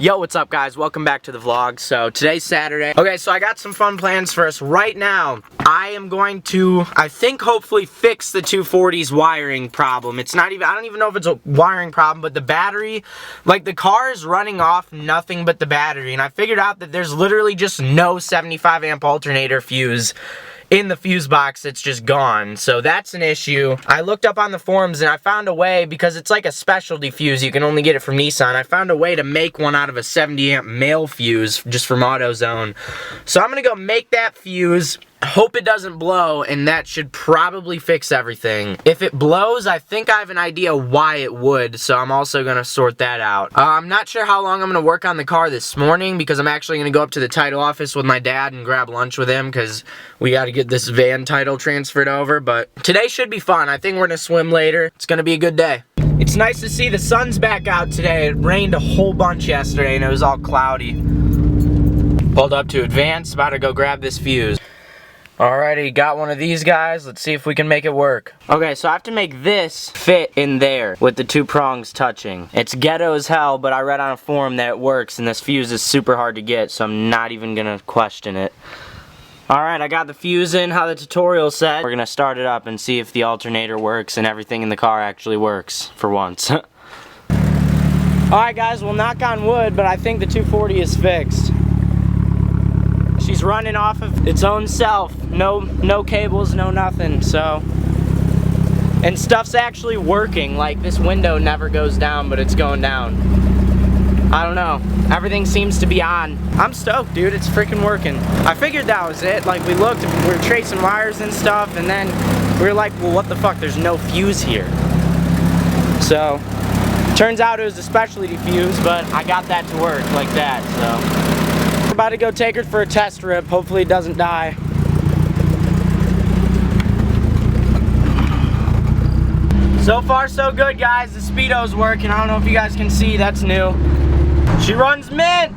Yo, what's up guys? Welcome back to the vlog. So today's Saturday. Okay, so I got some fun plans for us right now. I am going to, I think hopefully fix the 240's wiring problem. It's not even, I don't even know if it's a wiring problem, but the battery, like the car is running off nothing but the battery. And I figured out that there's literally just no 75 amp alternator fuse in the fuse box. It's just gone. So that's an issue. I looked up on the forums and I found a way, because it's like a specialty fuse, you can only get it from Nissan. I found a way to make one out of a 70 amp male fuse just from AutoZone. So I'm gonna go make that fuse. Hope it doesn't blow, and that should probably fix everything. If it blows, I think I have an idea why it would, so I'm also gonna sort that out. I'm not sure how long I'm gonna work on the car this morning, because I'm actually gonna go up to the title office with my dad and grab lunch with him, because we gotta get this van title transferred over. But today should be fun. I think we're gonna swim later. It's gonna be a good day. It's nice to see the sun's back out today. It rained a whole bunch yesterday and it was all cloudy. Pulled up to Advance, about to go grab this fuse. Alrighty, got one of these guys. Let's see if we can make it work. Okay, so I have to make this fit in there with the two prongs touching. It's ghetto as hell, but I read on a forum that it works, and this fuse is super hard to get, so I'm not even gonna question it. Alright, I got the fuse in how the tutorial said. We're gonna start it up and see if the alternator works and everything in the car actually works for once. Alright guys, we'll knock on wood, but I think the 240 is fixed. She's running off of its own self. No cables, no nothing, so. And stuff's actually working, like this window never goes down, but it's going down. I don't know, everything seems to be on. I'm stoked, dude, it's freaking working. I figured that was it. Like, we looked, we were tracing wires and stuff, and then we were like, well, what the fuck, there's no fuse here. So, turns out it was a specialty fuse, but I got that to work like that, so. We're about to go take her for a test rip. Hopefully it doesn't die. So far so good guys. The Speedo's working. I don't know if you guys can see, that's new. She runs mint!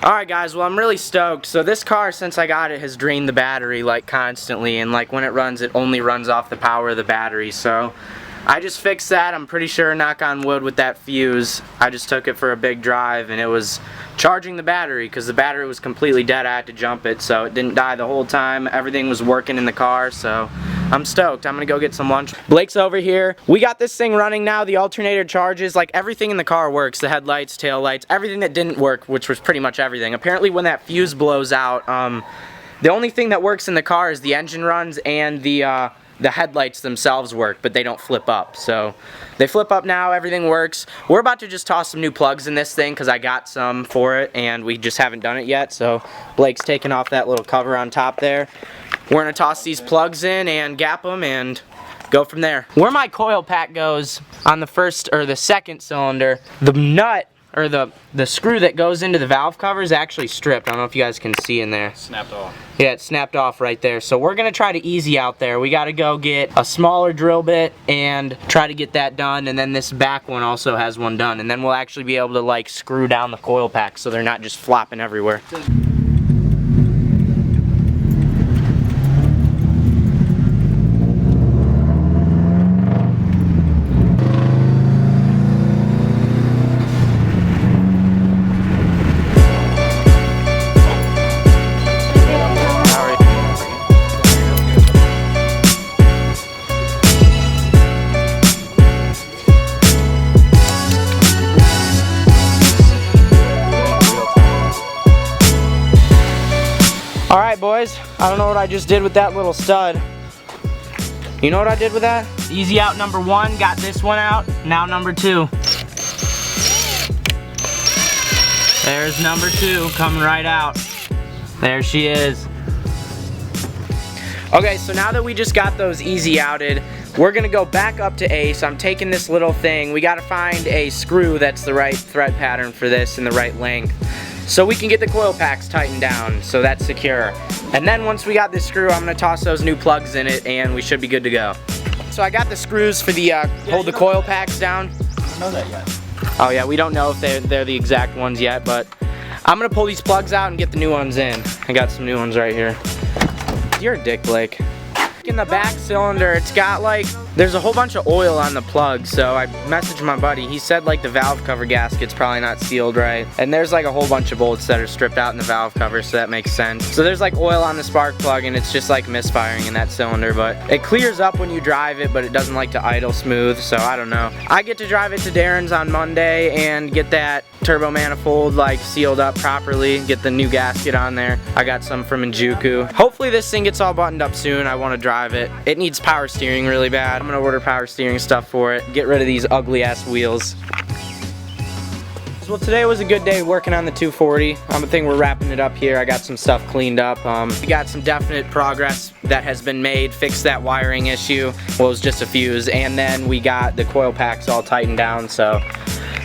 Alright guys, well I'm really stoked. So this car, since I got it, has drained the battery like constantly, and like when it runs, it only runs off the power of the battery. So I just fixed that. I'm pretty sure, knock on wood, with that fuse. I just took it for a big drive and it was charging the battery, because the battery was completely dead. I had to jump it, so it didn't die the whole time. Everything was working in the car, so I'm stoked. I'm gonna go get some lunch. Blake's over here. We got this thing running now. The alternator charges. Like, everything in the car works. The headlights, tail lights, everything that didn't work, which was pretty much everything. Apparently when that fuse blows out, the only thing that works in the car is the engine runs, and the headlights themselves work, but they don't flip up. So they flip up now, everything works. We're about to just toss some new plugs in this thing, because I got some for it and we just haven't done it yet. So Blake's taking off that little cover on top there. We're gonna toss these plugs in and gap them and go from there. Where my coil pack goes on the first or the second cylinder, the nut or the screw that goes into the valve cover is actually stripped. I don't know if you guys can see in there. Snapped off. Yeah, it snapped off right there. So we're gonna try to easy out there. We gotta go get a smaller drill bit and try to get that done, and then this back one also has one done, and then we'll actually be able to like screw down the coil pack so they're not just flopping everywhere. Alright boys, I don't know what I just did with that little stud. You know what I did with that? Easy out number one, got this one out, now number two. There's number two coming right out. There she is. Okay, so now that we just got those easy outed, we're gonna go back up to Ace. I'm taking this little thing. We gotta find a screw that's the right thread pattern for this and the right length, so we can get the coil packs tightened down so that's secure. And then once we got this screw, I'm gonna toss those new plugs in it and we should be good to go. So I got the screws for the hold the coil packs down. I don't know that yet. Oh yeah, we don't know if they're the exact ones yet, but I'm gonna pull these plugs out and get the new ones in. I got some new ones right here. You're a dick, Blake. In the back cylinder, it's got like, there's a whole bunch of oil on the plug, so I messaged my buddy. He said like the valve cover gasket's probably not sealed right, and there's like a whole bunch of bolts that are stripped out in the valve cover, so that makes sense. So there's like oil on the spark plug, and it's just like misfiring in that cylinder, but it clears up when you drive it, but it doesn't like to idle smooth, so I don't know. I get to drive it to Darren's on Monday and get that turbo manifold like sealed up properly, get the new gasket on there. I got some from Injuku. Hopefully this thing gets all buttoned up soon. I want to drive it. It needs power steering really bad. I'm gonna order power steering stuff for it. Get rid of these ugly ass wheels. Well, today was a good day working on the 240. I think we're wrapping it up here. I got some stuff cleaned up. We got some definite progress that has been made. Fixed that wiring issue. Well, it was just a fuse, and then we got the coil packs all tightened down, so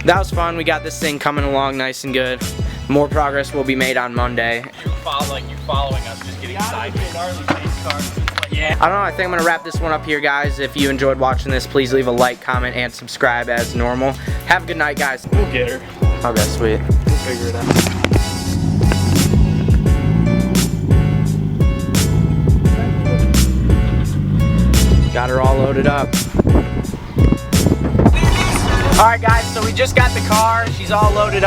that was fun. We got this thing coming along nice and good. More progress will be made on Monday. You're following us, just getting sideways. Yeah. I don't know, I think I'm gonna wrap this one up here, guys. If you enjoyed watching this, please leave a like, comment, and subscribe as normal. Have a good night, guys. We'll get her. Okay, sweet. We'll figure it out. Got her all loaded up. Alright guys, so we just got the car. She's all loaded up.